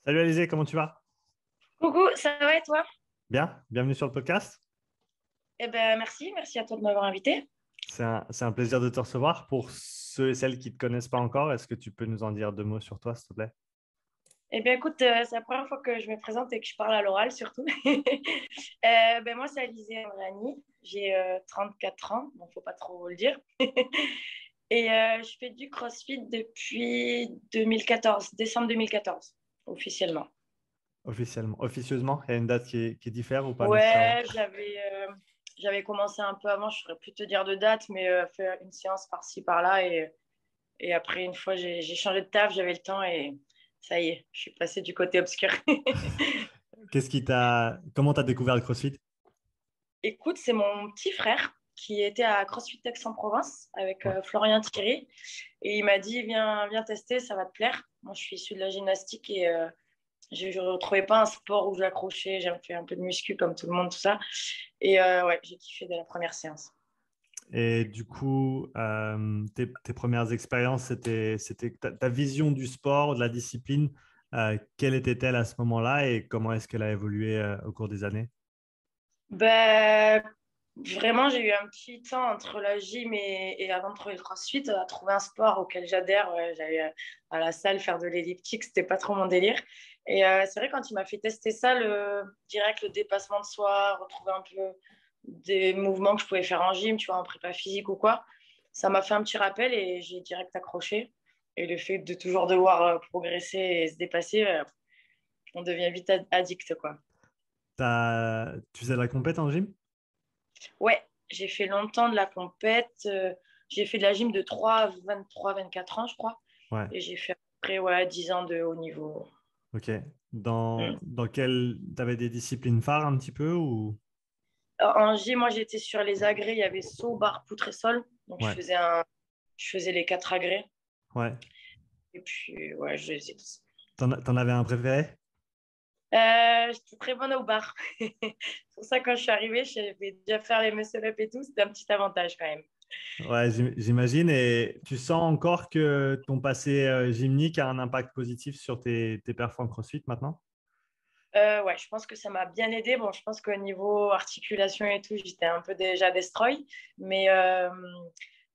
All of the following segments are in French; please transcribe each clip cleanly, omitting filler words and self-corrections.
Salut Alizé, comment tu vas? Coucou, ça va et toi? Bien, bienvenue sur le podcast. Eh ben merci à toi de m'avoir invité. C'est un plaisir de te recevoir. Pour ceux et celles qui ne te connaissent pas encore, est-ce que tu peux nous en dire deux mots sur toi, s'il te plaît? Eh bien écoute, c'est la première fois que je me présente et que je parle à l'oral surtout. Ben moi c'est Alizée Amrani, j'ai 4 ans, donc faut pas trop le dire. Et je fais du CrossFit depuis 2014, décembre 2014, officiellement. Officiellement, officieusement, il y a une date qui diffère ou pas nécessairement? Ouais, j'avais commencé un peu avant, je ne saurais plus te dire de date, mais faire une séance par-ci par-là et après, une fois, j'ai changé de taf, j'avais le temps et ça y est, je suis passée du côté obscur. Comment t'as découvert le CrossFit? Écoute, c'est mon petit frère qui était à CrossFit Aix-en-Provence avec Ouais. Florian Thierry. Et il m'a dit, viens tester, ça va te plaire. Moi, je suis issue de la gymnastique et je ne retrouvais pas un sport où j'accrochais. J'ai fait un peu de muscu comme tout le monde, tout ça. Et ouais, j'ai kiffé dès la première séance. Et du coup, tes premières expériences, c'était ta vision du sport, de la discipline, quelle était-elle à ce moment-là et comment est-ce qu'elle a évolué au cours des années? Ben, vraiment, j'ai eu un petit temps entre la gym et avant de trouver le CrossFit à trouver un sport auquel j'adhère. Ouais, j'allais à la salle faire de l'elliptique, c'était pas trop mon délire. Et c'est vrai, quand il m'a fait tester ça, direct le dépassement de soi, retrouver un peu des mouvements que je pouvais faire en gym, tu vois, en prépa physique ou quoi, ça m'a fait un petit rappel et j'ai direct accroché. Et le fait de toujours devoir progresser et se dépasser, on devient vite addict, quoi. Tu faisais de la compète en gym? Ouais, j'ai fait longtemps de la compète. J'ai fait de la gym de 3 à 23, 24 ans, je crois. Ouais. Et j'ai fait après ouais, 10 ans de haut niveau. Ok. Dans, Mm. dans quel... T'avais des disciplines phares un petit peu ou... En gym, moi, j'étais sur les agrès. Il y avait saut, barre, poutre et sol. Donc, Ouais. je faisais les 4 agrès. Ouais. Et puis, ouais, je les ai tous. T'en avais un préféré? J'étais très bonne au bar. C'est pour ça, quand je suis arrivée, je savais déjà faire les muscle-up et tout. C'était un petit avantage quand même. Ouais, j'imagine. Et tu sens encore que ton passé gymnique a un impact positif sur tes perfs en CrossFit maintenant? Ouais, je pense que ça m'a bien aidé. Bon, je pense qu'au niveau articulation et tout, j'étais un peu déjà destroy. Mais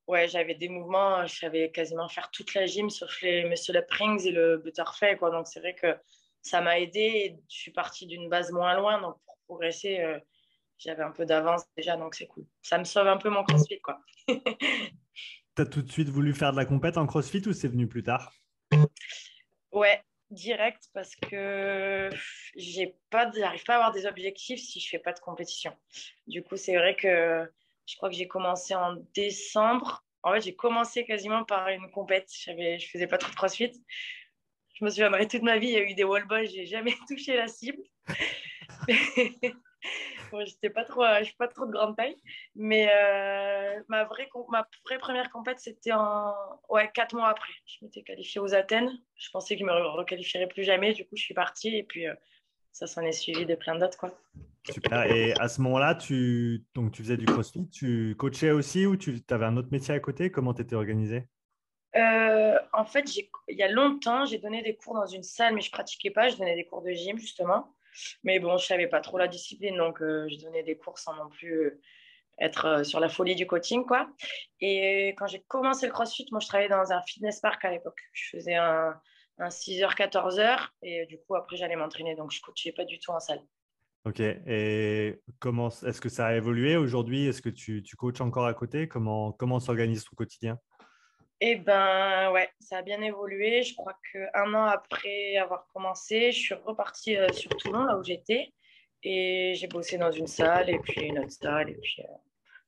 ouais, j'avais des mouvements, je savais quasiment faire toute la gym sauf les muscle up rings et le butterfly, quoi. Donc, c'est vrai que ça m'a aidé. Et je suis partie d'une base moins loin. Donc, pour progresser, j'avais un peu d'avance déjà. Donc, c'est cool. Ça me sauve un peu mon CrossFit, quoi. T'as tout de suite voulu faire de la compète en CrossFit ou c'est venu plus tard? Ouais, direct parce que j'arrive pas à avoir des objectifs si je fais pas de compétition. Du coup, c'est vrai que je crois que j'ai commencé en décembre. En fait, j'ai commencé quasiment par une compète. Je faisais pas trop de CrossFit. Je me souviendrai toute ma vie, il y a eu des wall balls, j'ai jamais touché la cible. Bon, je suis pas trop de grande taille, mais ma vraie première compète, c'était ouais, 4 mois après. Je m'étais qualifiée aux Athènes. Je pensais que je me requalifierais plus jamais. Du coup, je suis partie et puis ça s'en est suivi de plein d'autres, quoi. Super. Et à ce moment-là, donc, tu faisais du CrossFit, tu coachais aussi ou tu avais un autre métier à côté? Comment tu étais organisé? En fait, il y a longtemps, j'ai donné des cours dans une salle, mais je pratiquais pas. Je donnais des cours de gym, justement. Mais bon, je savais pas trop la discipline, donc je donnais des cours sans non plus être sur la folie du coaching, quoi. Et quand j'ai commencé le CrossFit, moi, je travaillais dans un fitness park à l'époque. Je faisais un 6h, 14h, et du coup, après, j'allais m'entraîner, donc je coachais pas du tout en salle. Ok. Et est-ce que ça a évolué aujourd'hui? Est-ce que tu coaches encore à côté? Comment s'organise ton quotidien? Eh ben, ouais, ça a bien évolué. Je crois qu'un an après avoir commencé, je suis repartie sur Toulon, là où j'étais, et j'ai bossé dans une salle, et puis une autre salle, et puis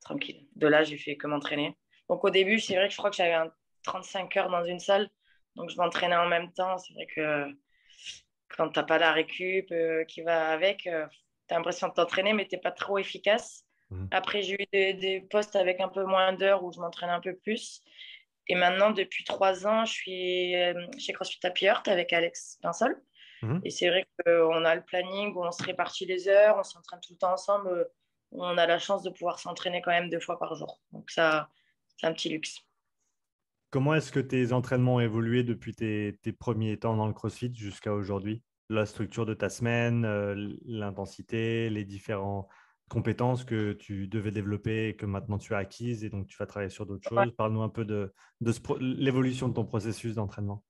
tranquille. De là, j'ai fait que m'entraîner. Donc au début, c'est vrai que je crois que j'avais 35 heures dans une salle, donc je m'entraînais en même temps. C'est vrai que quand t'as pas la récup qui va avec, t'as l'impression de t'entraîner, mais t'es pas trop efficace. Mhm. Après, j'ai eu des postes avec un peu moins d'heures où je m'entraînais un peu plus. Et maintenant, depuis 3 ans, je suis chez CrossFit Happy Heart avec Alex Pinsol. Mhm. Et c'est vrai qu'on a le planning où on se répartit les heures, on s'entraîne tout le temps ensemble. On a la chance de pouvoir s'entraîner quand même 2 fois par jour. Donc ça, c'est un petit luxe. Comment est-ce que tes entraînements ont évolué depuis tes premiers temps dans le CrossFit jusqu'à aujourd'hui? la structure de ta semaine, l'intensité, les différentes compétences que tu devais développer et que maintenant tu as acquises et donc tu vas travailler sur d'autres choses. Parle-nous un peu de l'évolution de ton processus d'entraînement.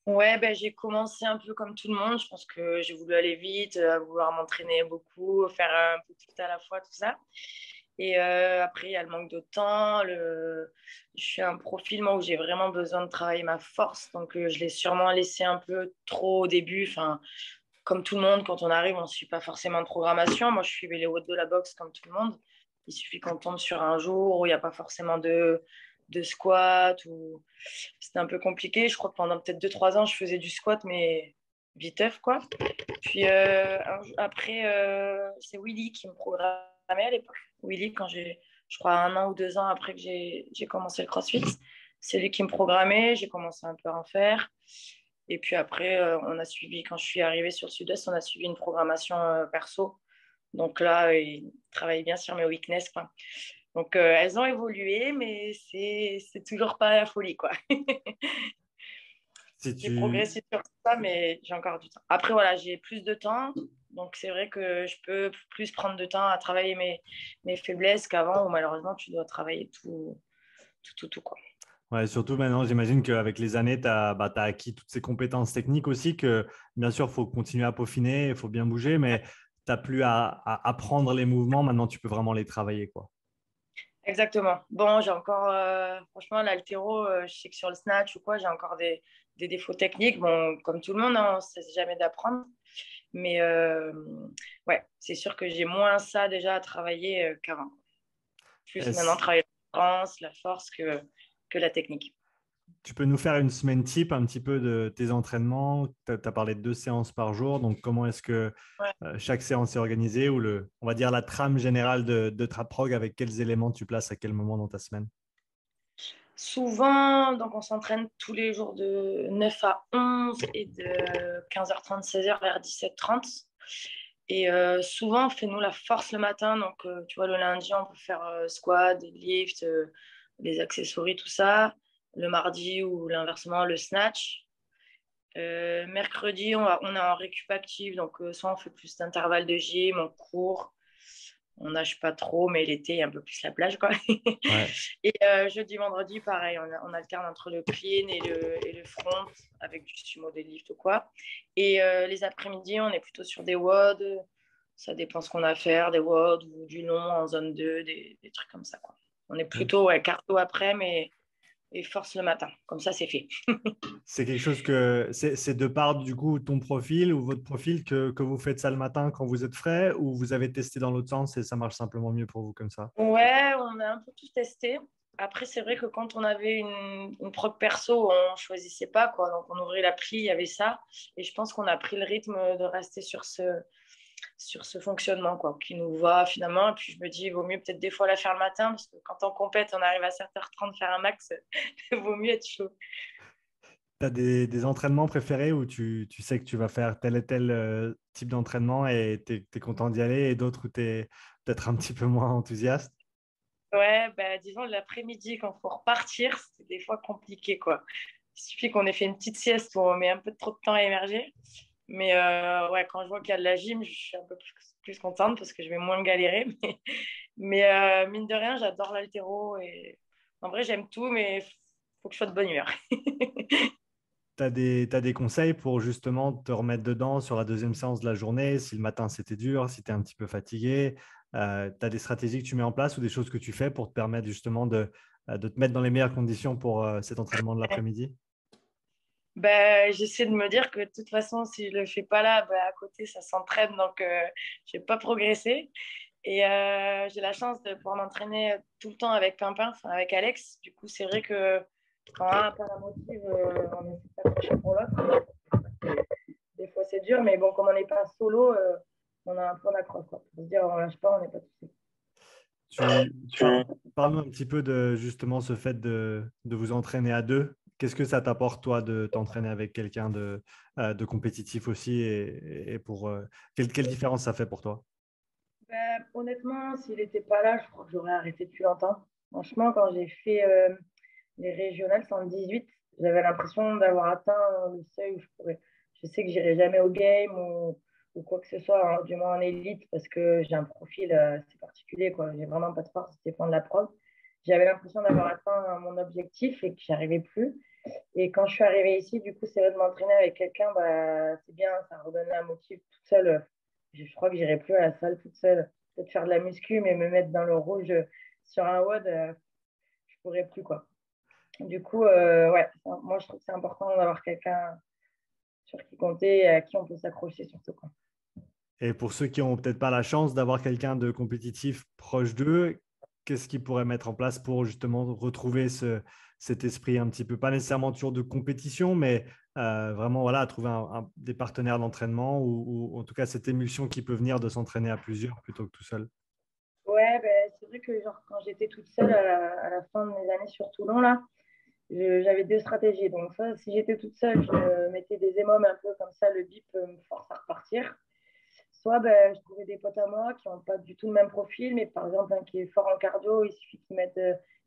Ouais, ben, j'ai commencé un peu comme tout le monde. Je pense que j'ai voulu aller vite, vouloir m'entraîner beaucoup, faire un peu tout à la fois, tout ça. Et après, il y a le manque de temps. Je suis un profil moi, où j'ai vraiment besoin de travailler ma force. Donc, je l'ai sûrement laissé un peu trop au début. Enfin, comme tout le monde, quand on arrive, on ne suit pas forcément de programmation. Moi, je suivais les watts de la boxe comme tout le monde. Il suffit qu'on tombe sur un jour où il n'y a pas forcément de squat. C'était un peu compliqué. Je crois que pendant peut-être 2 3 ans, je faisais du squat, mais viteuf, quoi. Puis après, c'est Willy qui me programmait à l'époque. Willy, je crois, 1 an ou 2 ans après que j'ai commencé le CrossFit, c'est lui qui me programmait. J'ai commencé un peu à en faire. Et puis après, on a suivi, quand je suis arrivée sur le Sud-Est, on a suivi une programmation perso. Donc là, il travaille bien sur mes weaknesses, quoi. Donc, elles ont évolué, mais c'est toujours pas la folie, quoi. Si J'ai tu, progressé sur ça, mais j'ai encore du temps. Après, voilà, j'ai plus de temps. Donc, c'est vrai que je peux plus prendre de temps à travailler mes faiblesses qu'avant, où malheureusement, tu dois travailler tout, quoi. Ouais, surtout maintenant, j'imagine qu'avec les années, tu as, acquis toutes ces compétences techniques aussi que, bien sûr, il faut continuer à peaufiner, il faut bien bouger, mais tu n'as plus à apprendre les mouvements. Maintenant, tu peux vraiment les travailler, quoi. Exactement. Bon, j'ai encore, franchement, l'haltéro, je sais que sur le snatch ou quoi, j'ai encore des défauts techniques. Bon, comme tout le monde, hein, on ne cesse jamais d'apprendre. Mais ouais, c'est sûr que j'ai moins ça déjà à travailler qu'avant. Plus maintenant, Est-ce- travailler la force, la force que la technique. Tu peux nous faire une semaine type un petit peu de tes entraînements? Tu as parlé de 2 séances par jour, donc comment est-ce que Ouais. chaque séance est organisée ou on va dire la trame générale de Traprog avec quels éléments tu places à quel moment dans ta semaine? Souvent, donc on s'entraîne tous les jours de 9 à 11 et de 15h30, 16h vers 17h30. Et souvent, on fait nous la force le matin. Donc, tu vois, le lundi, on peut faire squat, deadlift, les accessoires, tout ça. Le mardi ou l'inversement, le snatch. Mercredi, on est en récup active. Donc, soit on fait plus d'intervalles de gym, on court. On nage pas trop, mais l'été, il y a un peu plus la plage, quoi. Ouais. Et jeudi, vendredi, pareil, on alterne entre le clean et le front avec du sumo deadlift ou quoi. Et les après-midi, on est plutôt sur des WOD. Ça dépend ce qu'on a à faire, des WOD ou du long en zone 2, des trucs comme ça, quoi. On est plutôt cardio après, mais et force le matin. Comme ça, c'est fait. C'est quelque chose que c'est de part du coup ton profil ou votre profil que vous faites ça le matin quand vous êtes frais ou vous avez testé dans l'autre sens et ça marche simplement mieux pour vous comme ça? Ouais, on a un peu tout testé. Après, c'est vrai que quand on avait une prog perso, on choisissait pas, quoi. Donc, on ouvrait l'appli, il y avait ça. Et je pense qu'on a pris le rythme de rester sur ce fonctionnement, quoi, qui nous va finalement. Et puis, je me dis, il vaut mieux peut-être des fois la faire le matin, parce que quand on compète, on arrive à 7h30 faire un max, il vaut mieux être chaud. Tu as des entraînements préférés où tu sais que tu vas faire tel et tel type d'entraînement et tu es content d'y aller et d'autres où tu es peut-être un petit peu moins enthousiaste? Ouais, bah, disons, l'après-midi, quand il faut repartir, c'est des fois compliqué, quoi. Il suffit qu'on ait fait une petite sieste où on met un peu trop de temps à émerger. Mais ouais, quand je vois qu'il y a de la gym, je suis un peu plus contente parce que je vais moins galérer. Mais mine de rien, j'adore l'haltéro. Et en vrai, j'aime tout, mais il faut que je sois de bonne humeur. T'as des conseils pour justement te remettre dedans sur la deuxième séance de la journée, si le matin c'était dur, si tu es un petit peu fatigué, tu as des stratégies que tu mets en place ou des choses que tu fais pour te permettre justement de te mettre dans les meilleures conditions pour cet entraînement de l'après-midi? Ben, j'essaie de me dire que de toute façon, si je le fais pas là, ben, à côté, ça s'entraîne, donc je vais pas progresser. Et j'ai la chance de pouvoir m'entraîner tout le temps avec Pimpin, enfin avec Alex. Du coup, c'est vrai que quand un peu la motive, on essaie de s'accrocher pour l'autre. Des fois, c'est dur, mais bon, comme on n'est pas solo, on a un point d'accroche, quoi. Pour se dire, on lâche pas, on n'est pas tout seul. Parle-nous un petit peu de justement ce fait de vous entraîner à deux. Qu'est-ce que ça t'apporte, toi, de t'entraîner avec quelqu'un de compétitif aussi et pour quelle différence ça fait pour toi? Ben, honnêtement, s'il n'était pas là, je crois que j'aurais arrêté depuis longtemps. Franchement, quand j'ai fait les régionales 118, j'avais l'impression d'avoir atteint le seuil où je sais que j'irai jamais au game ou quoi que ce soit, hein, du moins en élite, parce que j'ai un profil assez particulier, quoi. J'ai vraiment pas de force, c'était de la prog. J'avais l'impression d'avoir atteint mon objectif et que j'y arrivais plus. Et quand je suis arrivée ici, du coup, c'est vrai de m'entraîner avec quelqu'un, bah, c'est bien, ça redonne un motif toute seule. Je crois que j'irai plus à la salle toute seule. Peut-être faire de la muscu, mais me mettre dans le rouge sur un WOD, je pourrais plus, quoi. Du coup, ouais, moi, je trouve que c'est important d'avoir quelqu'un sur qui compter et à qui on peut s'accrocher surtout, quoi. Et pour ceux qui n'ont peut-être pas la chance d'avoir quelqu'un de compétitif proche d'eux, qu'est-ce qu'ils pourraient mettre en place pour justement retrouver cet esprit un petit peu, pas nécessairement toujours de compétition, mais vraiment voilà, trouver des partenaires d'entraînement ou en tout cas cette émulsion qui peut venir de s'entraîner à plusieurs plutôt que tout seul. Ouais, ben, c'est vrai que genre, quand j'étais toute seule à la fin de mes années sur Toulon, là, j'avais deux stratégies. Donc, ça, si j'étais toute seule, je mettais des émomes un peu comme ça, le bip me force à repartir. Soit ben, je trouvais des potes à moi qui n'ont pas du tout le même profil, mais par exemple, un qui est fort en cardio, il suffit qu'il mette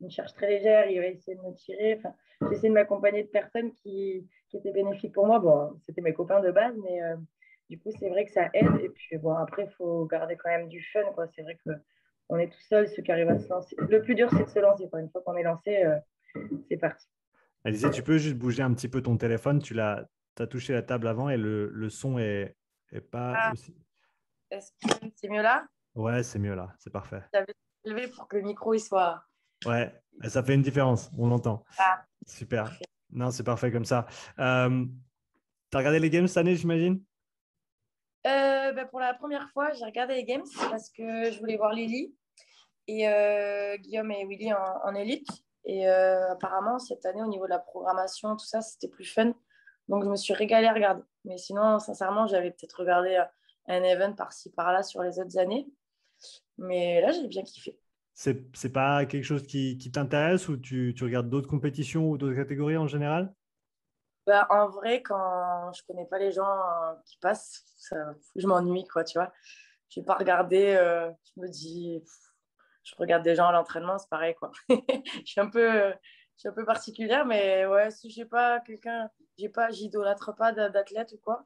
une charge très légère, il va essayer de me tirer. Enfin, j'essaie de m'accompagner de personnes qui étaient bénéfiques pour moi. Bon, c'était mes copains de base, mais du coup, c'est vrai que ça aide. Et puis, bon, après, il faut garder quand même du fun, quoi. C'est vrai que on est tout seul, ceux qui arrivent à se lancer. Le plus dur, c'est de se lancer, quoi. Une fois qu'on est lancé, c'est parti. Alizé, tu peux juste bouger un petit peu ton téléphone, t'as touché la table avant et le son est pas Ah, aussi. est-ce que c'est mieux là? Ouais, c'est mieux là, c'est parfait. J'avais levé pour que le micro il soit. Ouais, ça fait une différence, on l'entend. Ah, Super. parfait. Non, c'est parfait comme ça. T'as regardé les games cette année, j'imagine? Ben, pour la première fois, j'ai regardé les games parce que je voulais voir Lily et Guillaume et Willy en élite. Et apparemment, cette année, au niveau de la programmation, tout ça, c'était plus fun. Donc, je me suis régalée à regarder. Mais sinon, sincèrement, j'avais peut-être regardé un event par-ci, par-là sur les autres années. Mais là, j'ai bien kiffé. C'est pas quelque chose qui t'intéresse ou tu regardes d'autres compétitions ou d'autres catégories en général? Ben, en vrai, quand je connais pas les gens qui passent, je m'ennuie, quoi, tu vois. Je vais pas regarder, je me dis, je regarde des gens à l'entraînement, c'est pareil, quoi. Je suis un peu particulière, mais ouais, si j'ai pas quelqu'un, j'idolâtre pas d'athlète ou quoi.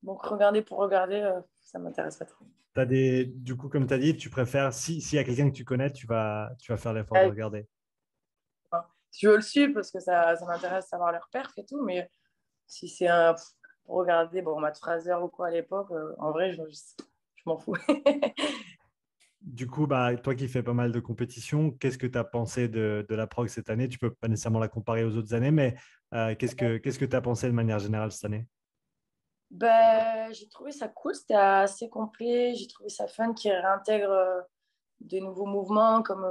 Donc, regarder pour regarder, ça m'intéresse pas trop. Du coup, comme tu as dit, tu préfères, s'il y a quelqu'un que tu connais, tu vas faire l'effort de Ouais, regarder. enfin, je veux le suivre parce que ça m'intéresse de savoir leur perf et tout, mais si c'est un, pour regarder, bon, Matt Fraser ou quoi à l'époque, en vrai, je m'en fous. Du coup, bah, toi qui fais pas mal de compétitions, qu'est-ce que tu as pensé de la prog cette année? Tu peux pas nécessairement la comparer aux autres années, mais qu'est-ce que tu as pensé de manière générale cette année? Ben, j'ai trouvé ça cool, c'était assez complet. J'ai trouvé ça fun qui réintègre des nouveaux mouvements comme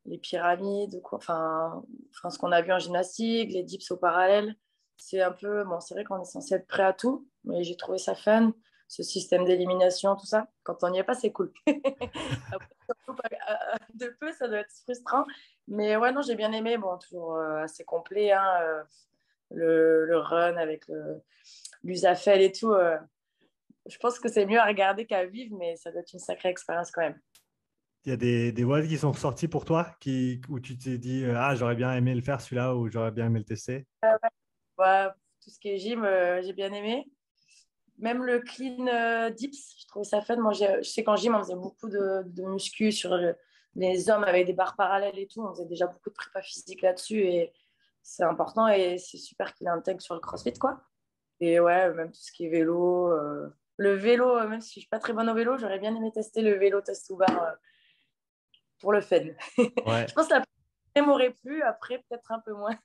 les pyramides, quoi. Enfin, ce qu'on a vu en gymnastique, les dips au parallèle. C'est un peu, bon, c'est vrai qu'on est censé être prêt à tout, mais j'ai trouvé ça fun. Ce système d'élimination, tout ça, quand on n'y est pas, c'est cool. Après, surtout, de peu, ça doit être frustrant. Mais ouais, non, j'ai bien aimé. Bon, toujours assez complet, hein, le run avec l'Usafel et tout. Je pense que c'est mieux à regarder qu'à vivre, mais ça doit être une sacrée expérience quand même. Il y a des WOD qui sont ressortis pour toi, où tu t'es dit, ah, j'aurais bien aimé le faire celui-là ou j'aurais bien aimé le tester. Ouais, tout ce qui est gym, j'ai bien aimé. Même le clean dips, je trouvais ça fun. Moi, je sais qu'en gym, on faisait beaucoup de muscu sur les hommes avec des barres parallèles et tout. On faisait déjà beaucoup de prépa physique là-dessus et c'est important et c'est super qu'il intègre sur le CrossFit, quoi. Et ouais, même tout ce qui est vélo. Le vélo, même si je suis pas très bonne au vélo, j'aurais bien aimé tester le vélo test to bar pour le fun. Je Ouais. pense que la première m'aurait plu, après peut-être un peu moins.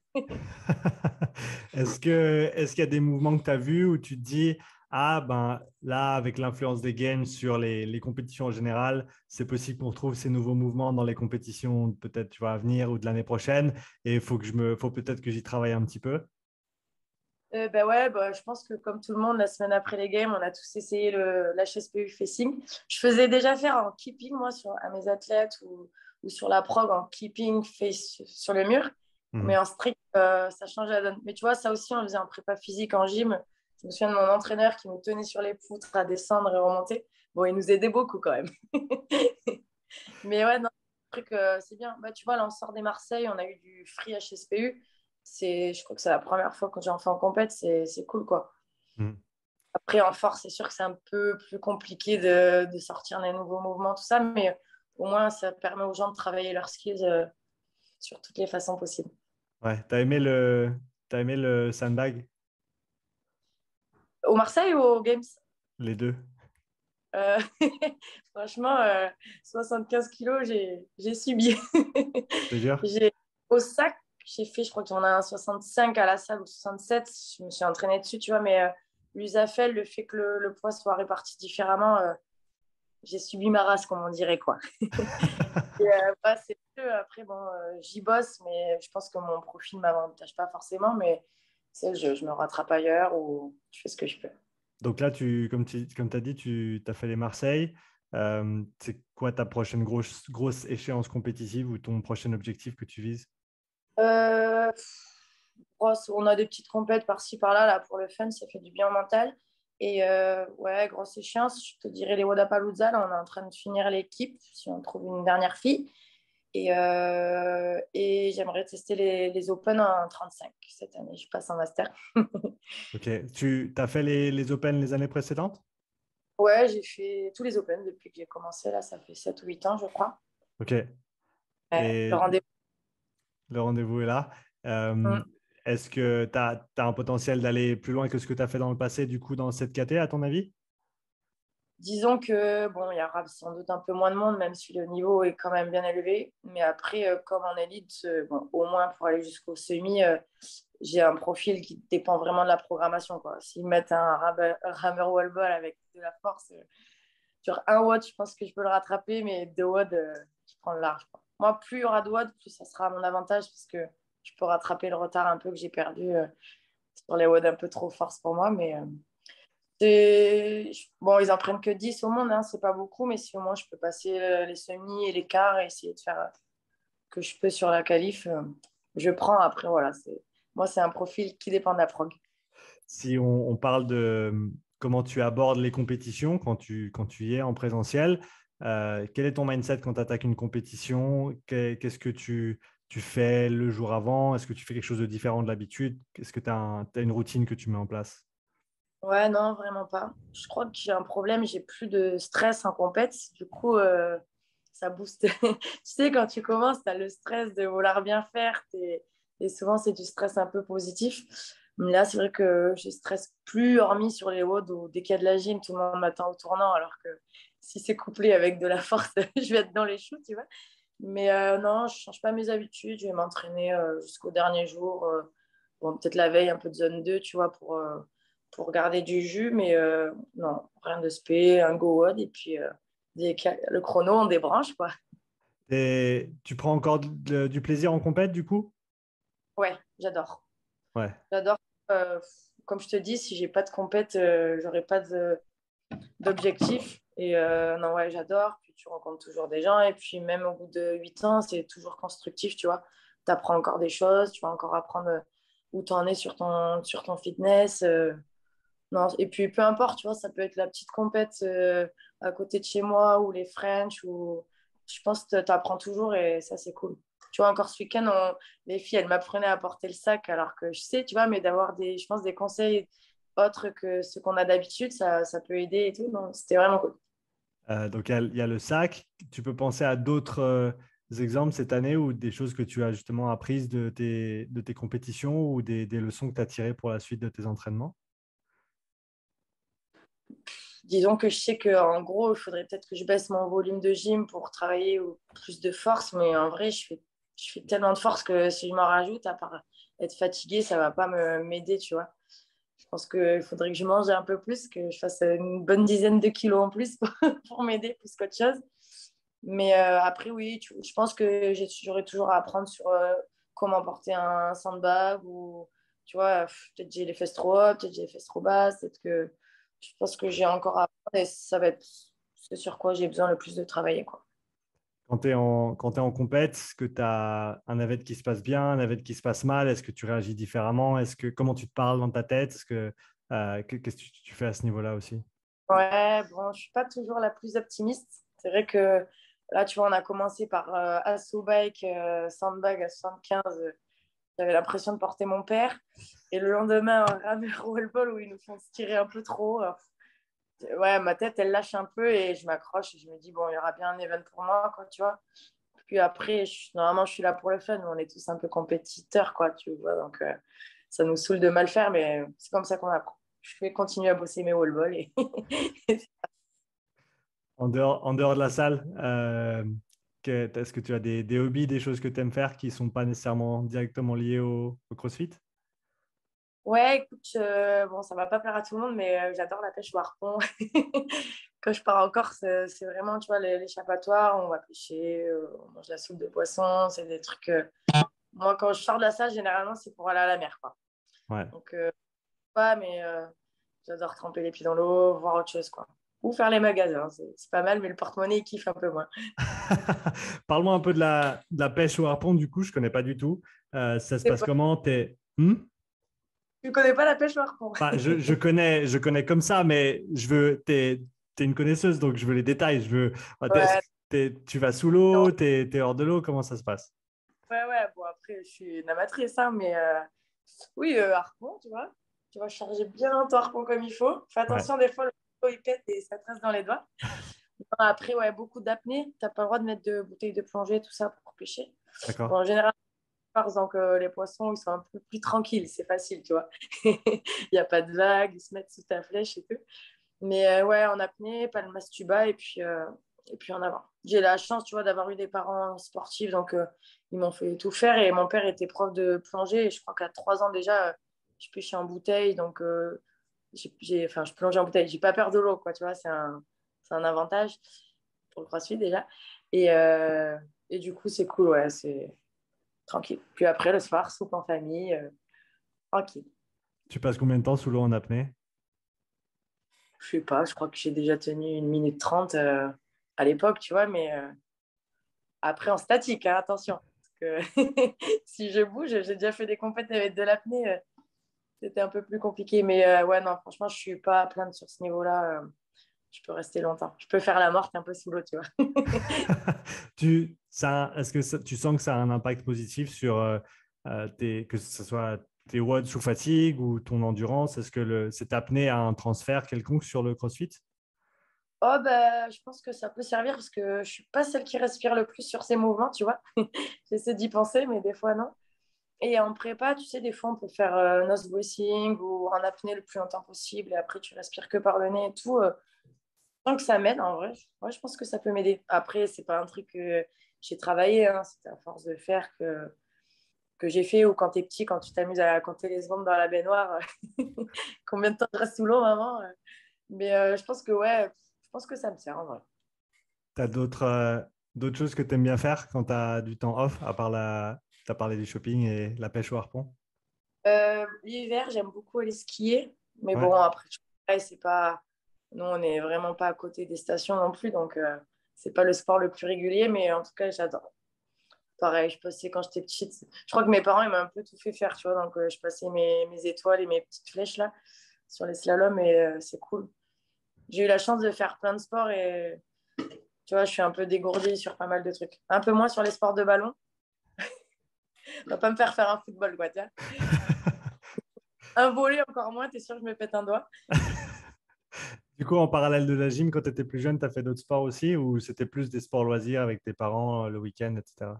Est-ce qu'il y a des mouvements que tu as vus où tu te dis, ah ben là, avec l'influence des games sur les compétitions en général, c'est possible qu'on retrouve ces nouveaux mouvements dans les compétitions peut-être tu vois, à venir ou de l'année prochaine et il faut peut-être que j'y travaille un petit peu. Bah ouais, bah, je pense que comme tout le monde, la semaine après les games, on a tous essayé l'HSPU facing. Je faisais déjà faire en keeping, moi, à mes athlètes ou sur la prog en keeping face sur le mur. Mais Mhm. en strict, ça change la donne. Mais tu vois, ça aussi, on le faisait en prépa physique, en gym. Je me souviens de mon entraîneur qui nous tenait sur les poutres à descendre et remonter. Bon, il nous aidait beaucoup quand même. Mais ouais, non, le truc, c'est bien. Bah, tu vois, là, on sort des Marseille, on a eu du free HSPU. Je crois que c'est la première fois que j'en fais en compète, c'est cool, quoi. Mhm. Après, en force, c'est sûr que c'est un peu plus compliqué de sortir des nouveaux mouvements, tout ça, mais au moins, ça permet aux gens de travailler leurs skills sur toutes les façons possibles. Ouais, t'as aimé le sandbag, Au Marseille ou aux Games? les deux? Euh, Franchement, 75 kilos, j'ai subi. C'est dur? J'ai, au sac, j'ai fait, je crois que j'en ai un 65 à la salle ou 67. Je me suis entraînée dessus, tu vois, mais l'USAFL, le fait que le poids soit réparti différemment, j'ai subi ma race, comme on dirait, quoi. Et, bah, c'est que, après, bon, j'y bosse, mais je pense que mon profil ne m'avantage pas forcément, mais je me rattrape ailleurs ou je fais ce que je peux. Donc là, comme tu as dit, tu as fait les Marseilles. C'est quoi ta prochaine grosse échéance compétitive ou ton prochain objectif que tu vises? Euh, on a des petites compètes par-ci par-là là, pour le fun, ça fait du bien au mental. Et ouais, grosse échéance, je te dirais les Wodapalooza. Là, on est en train de finir l'équipe si on trouve une dernière fille. Et j'aimerais tester les Open en 35 cette année. Je passe en master. Ok. Tu as fait les Open les années précédentes? Ouais, j'ai fait tous les Open depuis que j'ai commencé. Là, ça fait 7 ou 8 ans, je crois. Ok. Ouais, le Et rendez-vous. le rendez-vous est là. Mm. Est-ce que tu as un potentiel d'aller plus loin que ce que tu as fait dans le passé, du coup, dans cette KT, à ton avis? Disons que, bon, il y aura sans doute un peu moins de monde, même si le niveau est quand même bien élevé. Mais après, comme en élite, bon, au moins pour aller jusqu'au semi, j'ai un profil qui dépend vraiment de la programmation, quoi. S'ils mettent un hammer wall ball avec de la force, sur un watt, je pense que je peux le rattraper, mais deux watts, je prends le large, quoi. Moi, plus il y aura de watts, plus ça sera à mon avantage, parce que je peux rattraper le retard un peu que j'ai perdu sur les watts un peu trop force pour moi. Mais bon, ils en prennent que 10 au monde, hein, c'est pas beaucoup, mais si au moins je peux passer les semis et les quarts et essayer de faire que je peux sur la qualif, je prends. Après, voilà, moi, c'est un profil qui dépend de la prog. Si on parle de comment tu abordes les compétitions quand tu y es en présentiel, quel est ton mindset quand tu attaques une compétition? Qu'est-ce que tu fais le jour avant? Est-ce que tu fais quelque chose de différent de l'habitude? Est-ce que tu as, une routine que tu mets en place? Ouais, non, vraiment pas. Je crois que j'ai un problème, j'ai plus de stress en compète. Du coup, ça booste. Tu sais, quand tu commences, tu as le stress de vouloir bien faire. Et souvent, c'est du stress un peu positif. Mais là, c'est vrai que je stresse plus, hormis sur les WOD où dès qu'il y a de la gym, tout le monde m'attend au tournant. Alors que si c'est couplé avec de la force, je vais être dans les choux, tu vois. Mais non, je change pas mes habitudes. Je vais m'entraîner jusqu'au dernier jour. Bon, peut-être la veille, un peu de zone 2, tu vois, pour garder du jus. Mais non, rien de spé, un go WOD. Et puis, le chrono, on débranche, quoi. Et tu prends encore du plaisir en compète, du coup? Ouais, j'adore. Ouais. J'adore. Euh, Comme je te dis, si j'ai pas de compète, j'aurai pas d'objectif. Et non, ouais, j'adore. Puis tu rencontres toujours des gens. Et puis même au bout de 8 ans, c'est toujours constructif, tu vois. Tu apprends encore des choses, tu vas encore apprendre où tu en es sur ton fitness. Non, et puis peu importe, tu vois, ça peut être la petite compète à côté de chez moi ou les French. Ou... Je pense que tu apprends toujours et ça, c'est cool. Tu vois, encore ce week-end, les filles, elles m'apprenaient à porter le sac alors que je sais, tu vois, mais d'avoir je pense, des conseils autres que ceux qu'on a d'habitude, ça peut aider et tout. Non, c'était vraiment cool. Donc, il y a le sac. Tu peux penser à d'autres exemples cette année ou des choses que tu as justement apprises de tes compétitions ou des leçons que tu as tirées pour la suite de tes entraînements? Disons que je sais qu'en gros, il faudrait peut-être que je baisse mon volume de gym pour travailler plus de force, mais en vrai, je fais tellement de force que si je m'en rajoute, à part être fatiguée, ça va pas m'aider, tu vois. Je pense qu'il faudrait que je mange un peu plus, que je fasse une bonne dizaine de kilos en plus pour m'aider plus qu'autre chose. Mais après, oui, je pense que j'aurais toujours à apprendre sur comment porter un sandbag ou, tu vois, peut-être j'ai les fesses trop hautes, peut-être j'ai les fesses trop basses, peut-être que je pense que j'ai encore à apprendre et ça va être ce sur quoi j'ai besoin le plus de travailler, quoi. Quand tu es en compète, est-ce que tu as un navette qui se passe bien, un navette qui se passe mal? Est-ce que tu réagis différemment? Comment tu te parles dans ta tête? Qu'est-ce que tu fais à ce niveau-là aussi? Ouais, bon, je suis pas toujours la plus optimiste. C'est vrai que là, tu vois, on a commencé par Asso Bike, Sandbag à 75. J'avais l'impression de porter mon père. Et le lendemain, un rameur roll-ball où ils nous font se tirer un peu trop haut. Ouais, ma tête, elle lâche un peu et je m'accroche et je me dis, bon, il y aura bien un event pour moi, quoi, tu vois. Puis après, normalement, je suis là pour le fun. On est tous un peu compétiteurs, quoi, tu vois. Donc, ça nous saoule de mal faire, mais c'est comme ça qu'on apprend. Je vais continuer à bosser mes wall-ball. En dehors de la salle, est-ce que tu as des hobbies, des choses que tu aimes faire qui ne sont pas nécessairement directement liées au CrossFit? Ouais, écoute, bon, ça va pas plaire à tout le monde, mais j'adore la pêche au harpon. Quand je pars en Corse, c'est vraiment, tu vois, l'échappatoire. On va pêcher, on mange la soupe de poisson. C'est des trucs. Moi, quand je sors de la salle, généralement, c'est pour aller à la mer, quoi. Ouais. Donc, pas, mais j'adore tremper les pieds dans l'eau, voir autre chose, quoi. Ou faire les magasins, c'est pas mal, mais le porte-monnaie, il kiffe un peu moins. Parle-moi un peu de la pêche au harpon, du coup, je ne connais pas du tout. Ça se Et passe toi, comment? tu connais pas la pêche au harpon? Enfin, je connais comme ça, mais t'es une connaisseuse, donc je veux les détails. Ouais, Tu vas sous l'eau, t'es hors de l'eau, comment ça se passe? ouais, ouais. Bon, après, je suis une amatrice, hein, mais oui, harpon, tu vois. Tu vas charger bien ton harpon comme il faut. Fais Ouais, attention, des fois, le harpon, il pète et ça te reste dans les doigts. Après, ouais, beaucoup d'apnée. T'as pas le droit de mettre de bouteilles de plongée, tout ça pour pêcher. Bon, d'accord. en général, donc les poissons, ils sont un peu plus tranquilles, c'est facile, tu vois. Il n'y a pas de vagues, ils se mettent sous ta flèche et tout. Mais ouais, en apnée, pas le mastuba et puis en avant. J'ai la chance, tu vois, d'avoir eu des parents sportifs, donc ils m'ont fait tout faire. Et mon père était prof de plongée et je crois qu'à 3 ans déjà, je pêchais en bouteille, donc enfin, je plongeais en bouteille. J'ai pas peur de l'eau, quoi, tu vois, c'est un avantage pour le crossfit déjà. Et, euh, et du coup, c'est cool, ouais, c'est tranquille. Puis après, le soir, soupe en famille, tranquille. Tu passes combien de temps sous l'eau en apnée? Je sais pas, je crois que j'ai déjà tenu 1 minute 30 à l'époque, tu vois, mais après en statique, hein, attention. Parce que si je bouge, j'ai déjà fait des compètes avec de l'apnée, c'était un peu plus compliqué. Mais ouais, non, franchement, je suis pas à plaindre sur ce niveau-là. Je peux rester longtemps. Je peux faire la morte un peu sous l'eau, tu vois. Est-ce que tu sens que ça a un impact positif sur que ce soit tes watts sous fatigue ou ton endurance? Est-ce que cette apnée a un transfert quelconque sur le CrossFit? Oh, bah, je pense que ça peut servir parce que je suis pas celle qui respire le plus sur ces mouvements, tu vois. J'essaie d'y penser, mais des fois, non. Et en prépa, tu sais, des fois, on peut faire nose breathing ou en apnée le plus longtemps possible et après, tu respires que par le nez et tout. Tant que ça m'aide, en vrai, ouais, je pense que ça peut m'aider. Après, c'est pas un truc que j'ai travaillé, hein, c'est à force de faire que j'ai fait ou quand t'es petit, quand tu t'amuses à compter les secondes dans la baignoire, combien de temps je reste sous l'eau, maman. Mais je pense que, ouais, je pense que ça me sert, en vrai. Tu as d'autres choses que tu aimes bien faire quand tu as du temps off, à part tu as parlé du shopping et la pêche au harpon? L'hiver, j'aime beaucoup aller skier. Mais Ouais. bon, après, pareil, c'est pas. Nous, on n'est vraiment pas à côté des stations non plus. Donc, c'est pas le sport le plus régulier. Mais en tout cas, j'adore. Pareil, je passais quand j'étais petite. Je crois que mes parents, ils m'ont un peu tout fait faire, tu vois. Donc, je passais mes étoiles et mes petites flèches là sur les slaloms et c'est cool. J'ai eu la chance de faire plein de sports et tu vois, je suis un peu dégourdie sur pas mal de trucs. Un peu moins sur les sports de ballon. On va pas me faire faire un football, quoi, tiens. Un volley, encore moins, t'es sûr que je me pète un doigt. Du coup, en parallèle de la gym, quand tu étais plus jeune, tu as fait d'autres sports aussi ou c'était plus des sports loisirs avec tes parents le week-end, etc.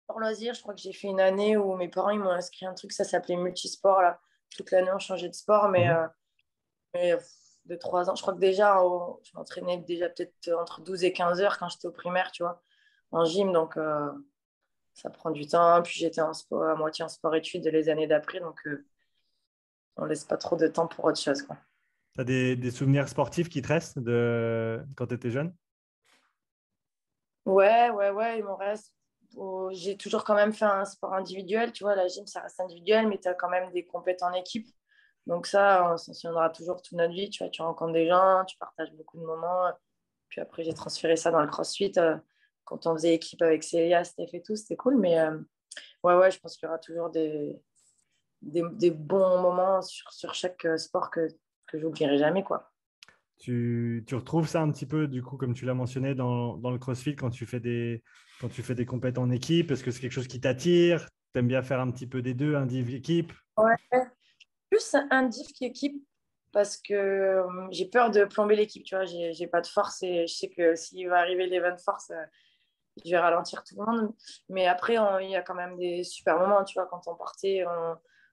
Pour loisir, je crois que j'ai fait une année où mes parents ils m'ont inscrit un truc, ça s'appelait multisport. Là. Toute l'année, on changeait de sport, Mhm. mais de 3 ans. Je crois que déjà, je m'entraînais déjà peut-être entre 12 et 15 heures quand j'étais au primaire, tu vois, en gym. Donc, ça prend du temps. Puis j'étais en sport, à moitié en sport-études les années d'après. Donc, on laisse pas trop de temps pour autre chose, quoi. Tu as des souvenirs sportifs qui te restent de quand tu étais jeune? Ouais, ouais, ouais, il m'en reste. J'ai toujours quand même fait un sport individuel. Tu vois, la gym, ça reste individuel, mais tu as quand même des compétences en équipe. Donc ça, on s'en souviendra toujours toute notre vie. Tu vois, tu rencontres des gens, tu partages beaucoup de moments. Puis après, j'ai transféré ça dans le CrossFit. Quand on faisait équipe avec Célia, Steph et tout, c'était cool. Mais ouais, ouais, je pense qu'il y aura toujours des bons moments sur chaque sport que j'oublierai jamais, quoi. Tu retrouves ça un petit peu, du coup, comme tu l'as mentionné, dans le CrossFit quand tu fais des compètes en équipe? Est-ce que c'est quelque chose qui t'attire? Tu aimes bien faire un petit peu des deux, un div équipe? Ouais. Plus un diff qu'équipe parce que j'ai peur de plomber l'équipe, tu vois. J'ai pas de force et je sais que s'il va arriver l'event force, je vais ralentir tout le monde. Mais après, il y a quand même des super moments, tu vois. Quand on partait,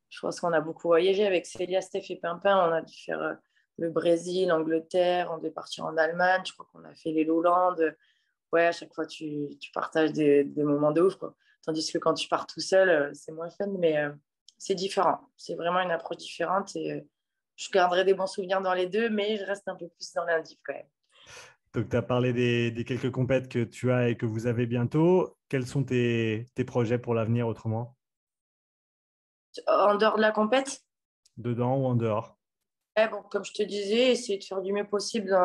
je pense qu'on a beaucoup voyagé avec Célia, Steph et Pimpin. On a dû faire le Brésil, l'Angleterre, on devait partir en Allemagne. Je crois qu'on a fait les Lowlands. Ouais, à chaque fois, tu partages des moments de ouf, quoi. Tandis que quand tu pars tout seul, c'est moins fun, mais c'est différent. C'est vraiment une approche différente et je garderai des bons souvenirs dans les deux, mais je reste un peu plus dans l'indiv quand même. Donc, tu as parlé des quelques compètes que tu as et que vous avez bientôt. Quels sont tes projets pour l'avenir autrement? En dehors de la compète, Dedans ou en dehors? ouais, bon, comme je te disais, essayer de faire du mieux possible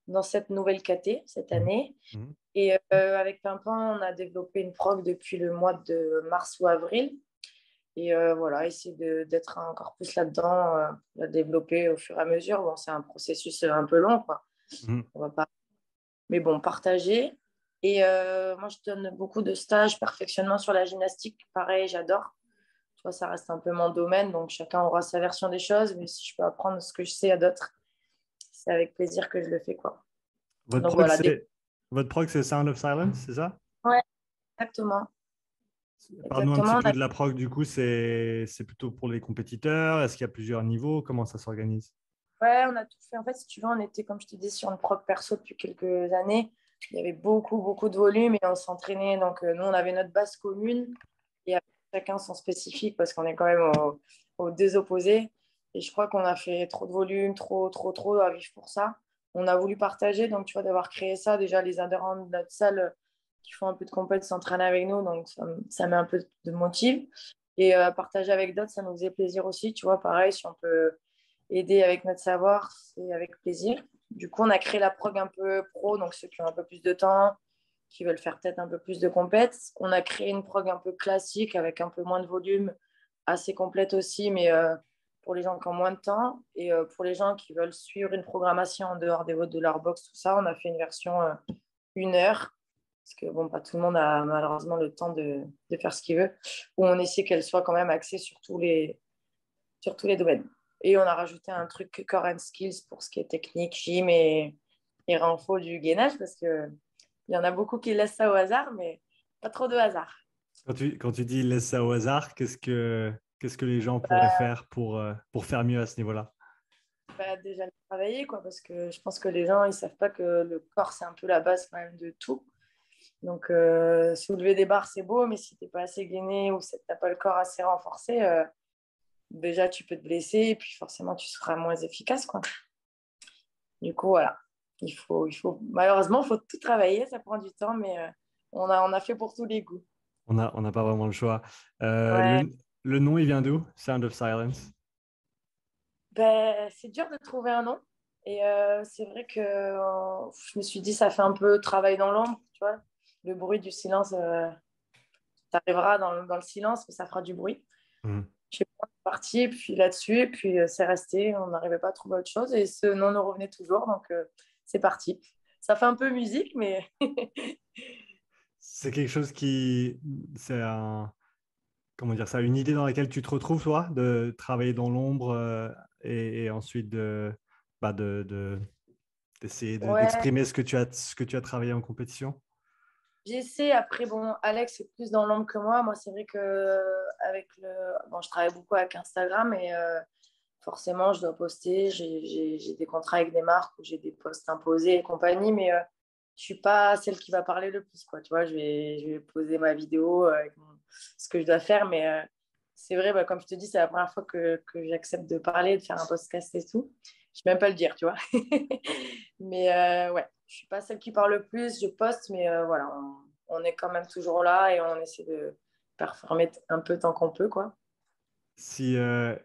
dans cette nouvelle KT cette Mhm. année. Mhm. Et avec Pimpin, on a développé une prog depuis le mois de mars ou avril. Et voilà, essayer d'être encore plus là-dedans, la développer au fur et à mesure. Bon, c'est un processus un peu long, quoi. Mhm. On va pas... Mais bon, partager. Et moi, je donne beaucoup de stages, perfectionnement sur la gymnastique. Pareil, j'adore. Tu vois, ça reste un peu mon domaine, donc chacun aura sa version des choses. Mais si je peux apprendre ce que je sais à d'autres, c'est avec plaisir que je le fais, quoi. Votre Donc prog, voilà. c'est votre prog, c'est Sound of Silence, c'est ça? Ouais, exactement. Parle-nous un petit Exactement. peu de la prog, du coup, c'est plutôt pour les compétiteurs? Est-ce qu'il y a plusieurs niveaux? Comment ça s'organise? Ouais, on a tout fait. En fait, si tu veux, on était, comme je te dis, sur une prog perso depuis quelques années. Il y avait beaucoup, beaucoup de volume et on s'entraînait. Donc, nous, on avait notre base commune et après, chacun son spécifique parce qu'on est quand même aux deux opposés. Et je crois qu'on a fait trop de volume, trop, trop, trop à vivre pour ça. On a voulu partager. Donc, tu vois, d'avoir créé ça, déjà, les adhérents de notre salle qui font un peu de compète s'entraînent avec nous. Donc, ça met un peu de motive. Et partager avec d'autres, ça nous faisait plaisir aussi. Tu vois, pareil, si on peut aider avec notre savoir, c'est avec plaisir. Du coup, on a créé la prog un peu pro, donc ceux qui ont un peu plus de temps, qui veulent faire peut-être un peu plus de compètes. On a créé une prog un peu classique avec un peu moins de volume, assez complète aussi, mais pour les gens qui ont moins de temps. Et pour les gens qui veulent suivre une programmation en dehors des votes de leur box, tout ça, on a fait une version 1 heure. Parce que bon, pas tout le monde a malheureusement le temps de faire ce qu'il veut, où on essaie qu'elle soit quand même axée sur tous les domaines. Et on a rajouté un truc core and skills pour ce qui est technique, gym et renfo du gainage parce que il y en a beaucoup qui laissent ça au hasard, mais pas trop de hasard. Quand tu dis laisse ça au hasard, qu'est-ce que les gens pourraient faire pour faire mieux à ce niveau-là? Déjà travailler, quoi, parce que je pense que les gens, ils savent pas que le corps, c'est un peu la base quand même de tout. Donc, soulever des barres, c'est beau, mais si t'es pas assez gainé ou si t'as pas le corps assez renforcé, déjà, tu peux te blesser et puis forcément, tu seras moins efficace, quoi. Du coup, voilà. Malheureusement, il faut tout travailler, ça prend du temps, mais on a fait pour tous les goûts. On n'a pas vraiment le choix. Euh, Ouais. le nom, il vient d'où? Sound of Silence. C'est dur de trouver un nom. Et c'est vrai que je me suis dit, ça fait un peu travail dans l'ombre, tu vois. Le bruit du silence, tu arriveras dans le silence, mais ça fera du bruit. Mhm. Je suis partie, puis là-dessus, et puis c'est resté. On n'arrivait pas à trouver autre chose, et ce nom nous revenait toujours, donc c'est parti. Ça fait un peu musique, mais C'est quelque chose c'est comment dire ça, une idée dans laquelle tu te retrouves, toi, de travailler dans l'ombre et ensuite d'essayer ouais, d'exprimer ce que tu as travaillé en compétition. j'essaie. Après, bon, Alex est plus dans l'ombre que moi. Moi, c'est vrai que avec bon, je travaille beaucoup avec Instagram et forcément, je dois poster. J'ai des contrats avec des marques où j'ai des posts imposés et compagnie, mais je suis pas celle qui va parler le plus, quoi. Tu vois, je vais poser ma vidéo avec ce que je dois faire, mais c'est vrai, comme je te dis, c'est la première fois que j'accepte de parler, de faire un podcast et tout. Je ne vais même pas le dire, tu vois. Mais ouais, je suis pas celle qui parle le plus, je poste, mais voilà, on est quand même toujours là et on essaie de performer un peu tant qu'on peut, quoi. Si, euh,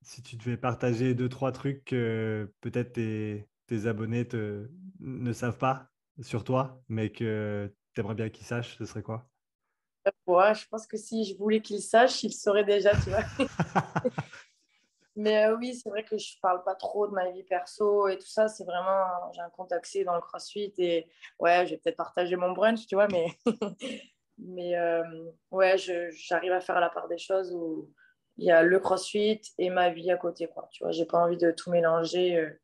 si tu devais partager deux, trois trucs que peut-être tes abonnés ne savent pas sur toi, mais que tu aimerais bien qu'ils sachent, ce serait quoi? Ouais, je pense que si je voulais qu'ils sachent, ils le sauraient déjà, tu vois. Mais oui, c'est vrai que je parle pas trop de ma vie perso et tout ça. C'est vraiment, j'ai un compte accès dans le CrossFit et ouais, je vais peut-être partager mon brunch, tu vois, mais Mais ouais, j'arrive à faire la part des choses où il y a le CrossFit et ma vie à côté, quoi. Tu vois, j'ai pas envie de tout mélanger.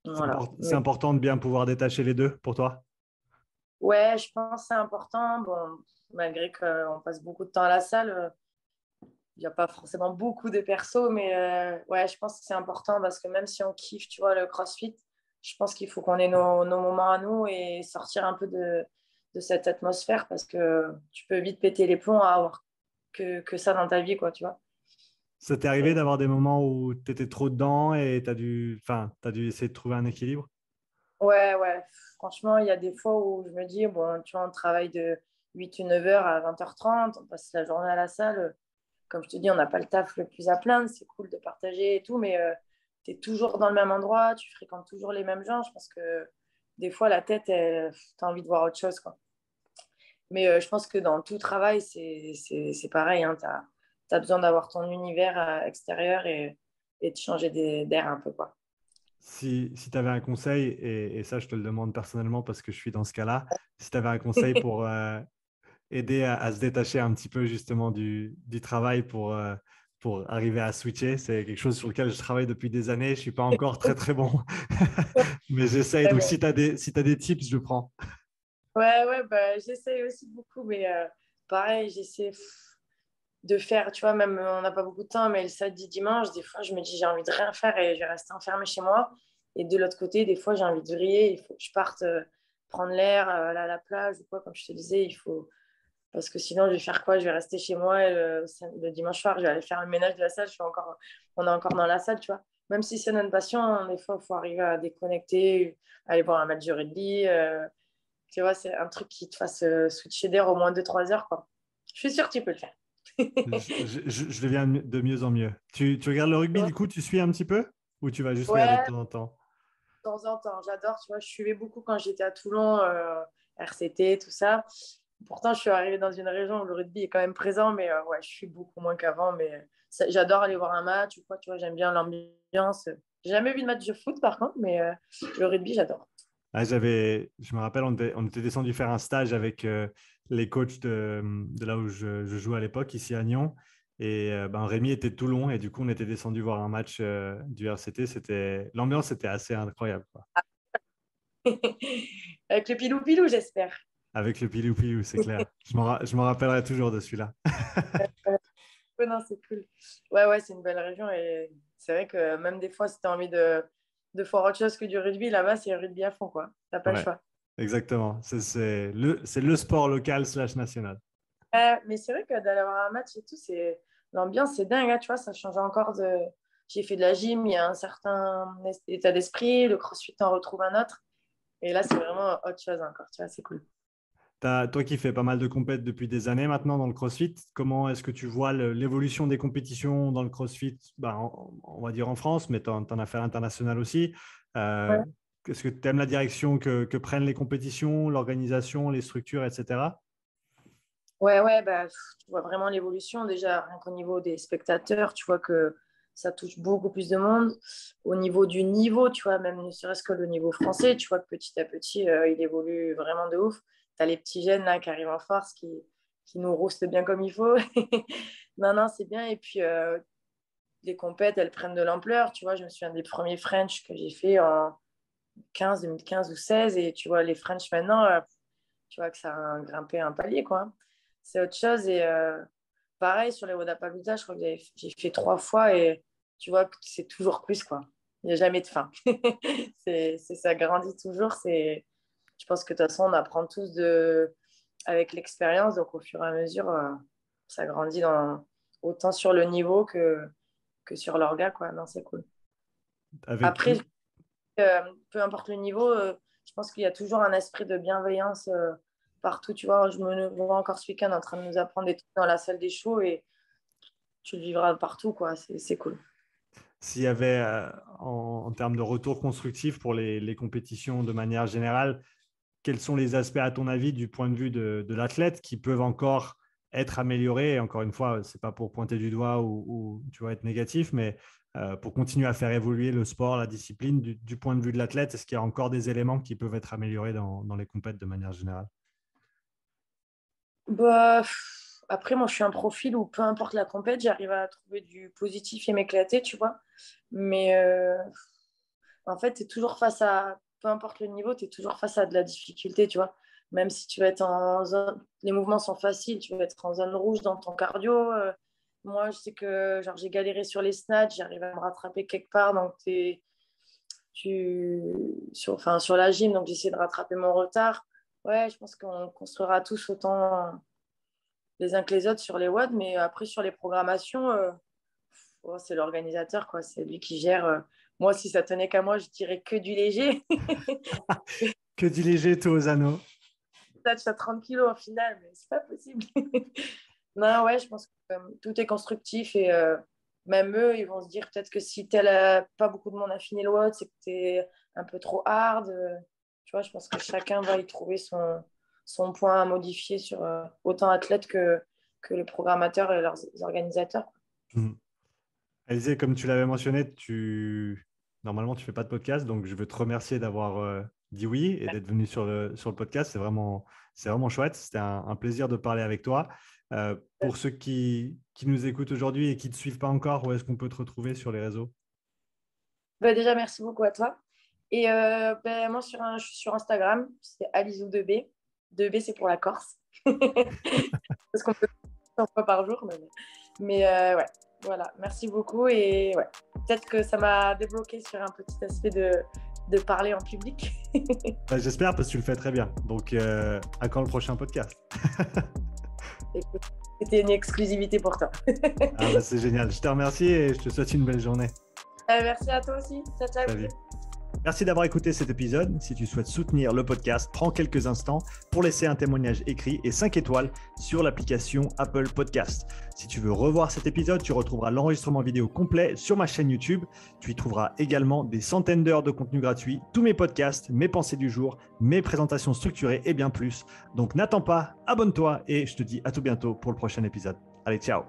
Voilà. C'est Mais important de bien pouvoir détacher les deux pour toi? ouais, je pense que c'est important. Bon, malgré qu'on passe beaucoup de temps à la salle, il n'y a pas forcément beaucoup de persos, mais ouais, je pense que c'est important parce que même si on kiffe, tu vois, le CrossFit, je pense qu'il faut qu'on ait nos moments à nous et sortir un peu de cette atmosphère parce que tu peux vite péter les plombs à avoir que ça dans ta vie, quoi, tu vois. Ça t'est arrivé d'avoir des moments où tu étais trop dedans et t'as dû essayer de trouver un équilibre? Ouais, ouais. Franchement, il y a des fois où je me dis, bon, tu vois, on travaille de 8 ou 9 heures à 20h30, on passe la journée à la salle. Comme je te dis, on n'a pas le taf le plus à plaindre, c'est cool de partager et tout, mais tu es toujours dans le même endroit, tu fréquentes toujours les mêmes gens. Je pense que des fois, la tête, tu as envie de voir autre chose, quoi. Mais je pense que dans tout travail, c'est pareil. Hein, tu as besoin d'avoir ton univers extérieur et de changer d'air un peu, quoi. Si tu avais un conseil, et ça je te le demande personnellement parce que je suis dans ce cas-là, si tu avais un conseil pour aider à se détacher un petit peu justement du travail pour arriver à switcher, c'est quelque chose sur lequel je travaille depuis des années. Je ne suis pas encore très très bon, mais j'essaye. Donc si tu as si t'as des tips, je prends. Ouais, ouais, bah, j'essaye aussi beaucoup, mais pareil, j'essaie de faire, tu vois, même on n'a pas beaucoup de temps, mais le samedi, dimanche, des fois, je me dis, j'ai envie de rien faire et je vais rester enfermée chez moi. Et de l'autre côté, des fois, j'ai envie de vriller, il faut que je parte prendre l'air, aller à la plage ou quoi, comme je te disais, il faut. Parce que sinon, je vais faire quoi? Je vais rester chez moi et le dimanche soir, je vais aller faire le ménage de la salle. On est encore dans la salle, tu vois. Même si c'est notre passion, des fois, il faut arriver à déconnecter, aller voir un match de rugby. Tu vois, c'est un truc qui te fasse switcher d'air au moins 2 3 heures, quoi. Je suis sûre que tu peux le faire. Je deviens de mieux en mieux. Tu regardes le rugby, du coup, tu suis un petit peu? Ou tu vas juste regarder de Ouais, temps en temps? de temps en temps, j'adore. Tu vois, je suivais beaucoup quand j'étais à Toulon, RCT, tout ça. Pourtant, je suis arrivée dans une région où le rugby est quand même présent, mais ouais, je suis beaucoup moins qu'avant. Mais j'adore aller voir un match ou quoi, tu vois, j'aime bien l'ambiance. J'ai jamais vu de match de foot, par contre, mais le rugby, j'adore. Ah, je me rappelle, on était descendu faire un stage avec les coachs de là où je jouais à l'époque, ici à Nyon. Et ben, Rémi était de Toulon et du coup, on était descendu voir un match du RCT. L'ambiance était assez incroyable, quoi. Avec le pilou-pilou, j'espère. Avec le pilou-pilou, c'est clair. Je m'en rappellerai toujours de celui-là. Ouais, non, c'est cool. Ouais, ouais, c'est une belle région et c'est vrai que même des fois, si tu as envie de faire autre chose que du rugby, là-bas, c'est rugby à fond, quoi. T'as pas le Ouais, choix. exactement. C'est le sport local slash national. Mais c'est vrai que d'aller voir un match et tout, l'ambiance, c'est dingue, hein, tu vois, ça change encore de. J'ai fait de la gym, il y a un certain état d'esprit, le crossfit en retrouve un autre. Et là, c'est vraiment autre chose encore, tu vois, c'est cool. Toi qui fais pas mal de compètes depuis des années maintenant dans le CrossFit, comment est-ce que tu vois l'évolution des compétitions dans le CrossFit, ben, on va dire en France, mais tu en as fait à l'international aussi. Euh, Ouais, Est-ce que tu aimes la direction que prennent les compétitions, l'organisation, les structures, etc. ouais, ouais, bah, tu vois vraiment l'évolution déjà, rien qu'au niveau des spectateurs, tu vois que ça touche beaucoup plus de monde. Au niveau, tu vois, même ne serait-ce que le niveau français, tu vois que petit à petit, il évolue vraiment de ouf. Tu as les petits jeunes là, qui arrivent en force, qui nous roustent bien comme il faut. Non, non, c'est bien. Et puis, les compètes, elles prennent de l'ampleur. Tu vois, je me souviens des premiers French que j'ai fait en 2015 ou 16. Et tu vois, les French maintenant, tu vois que ça a grimpé un palier, quoi. C'est autre chose. Et pareil, sur les Wodapalooza, je crois que j'ai fait 3 fois et tu vois que c'est toujours plus, quoi. Il n'y a jamais de fin. Ça grandit toujours. Je pense que de toute façon, on apprend tous avec l'expérience. Donc, au fur et à mesure, ça grandit autant sur le niveau que sur l'orga, quoi. Non, c'est cool. Avec Après, tout, peu importe le niveau, je pense qu'il y a toujours un esprit de bienveillance partout. Tu vois, je me vois encore ce week-end en train de nous apprendre des trucs dans la salle des shows et tu le vivras partout, quoi. C'est cool. s'il y avait, en termes de retour constructif pour les compétitions de manière générale, quels sont les aspects, à ton avis, du point de vue de l'athlète qui peuvent encore être améliorés? Et encore une fois, ce n'est pas pour pointer du doigt ou tu vois, être négatif, mais pour continuer à faire évoluer le sport, la discipline, du point de vue de l'athlète, est-ce qu'il y a encore des éléments qui peuvent être améliorés dans les compètes de manière générale? Bah, après, moi, je suis un profil où peu importe la compète, j'arrive à trouver du positif et m'éclater, tu vois. Mais en fait, t'es toujours face à, peu importe le niveau, tu es toujours face à de la difficulté, tu vois. Même si tu vas être en zone, les mouvements sont faciles, tu vas être en zone rouge dans ton cardio. Moi, je sais que genre, j'ai galéré sur les snatchs, j'arrive à me rattraper quelque part. Donc, sur la gym, donc j'essaie de rattraper mon retard. Ouais, je pense qu'on construira tous autant les uns que les autres sur les WOD, mais après, sur les programmations, c'est l'organisateur, quoi. C'est lui qui gère. Moi, si ça tenait qu'à moi, je dirais que du léger. Que dit léger, toi, aux anneaux? Ça, tu as 30 kilos en finale, mais c'est pas possible. Non, ouais, je pense que tout est constructif et même eux, ils vont se dire peut-être que si pas beaucoup de monde a fini le WOD, c'est que tu es un peu trop hard. Tu vois, je pense que chacun va y trouver son point à modifier sur autant athlètes que les programmateurs et leurs organisateurs. Mhm. Alizé, comme tu l'avais mentionné, normalement, tu ne fais pas de podcast, donc je veux te remercier d'avoir dit oui et d'être venu sur le podcast. C'est vraiment chouette. C'était un plaisir de parler avec toi. Pour ceux qui nous écoutent aujourd'hui et qui ne te suivent pas encore, où est-ce qu'on peut te retrouver sur les réseaux? Bah, déjà, merci beaucoup à toi. Et moi, je suis sur Instagram, c'est Alizou2B. 2B, c'est pour la Corse. Parce qu'on peut 100 fois par jour. Mais ouais, voilà. Merci beaucoup. Et ouais, peut-être que ça m'a débloqué sur un petit aspect de parler en public. J'espère parce que tu le fais très bien. Donc, à quand le prochain podcast? Écoute, c'était une exclusivité pour toi. Ah, bah, c'est génial. Je te remercie et je te souhaite une belle journée. Merci à toi aussi. Ciao, ciao. Salut. Merci d'avoir écouté cet épisode. Si tu souhaites soutenir le podcast, prends quelques instants pour laisser un témoignage écrit et 5 étoiles sur l'application Apple Podcast. Si tu veux revoir cet épisode, tu retrouveras l'enregistrement vidéo complet sur ma chaîne YouTube. Tu y trouveras également des centaines d'heures de contenu gratuit, tous mes podcasts, mes pensées du jour, mes présentations structurées et bien plus. Donc n'attends pas, abonne-toi et je te dis à tout bientôt pour le prochain épisode. Allez, ciao!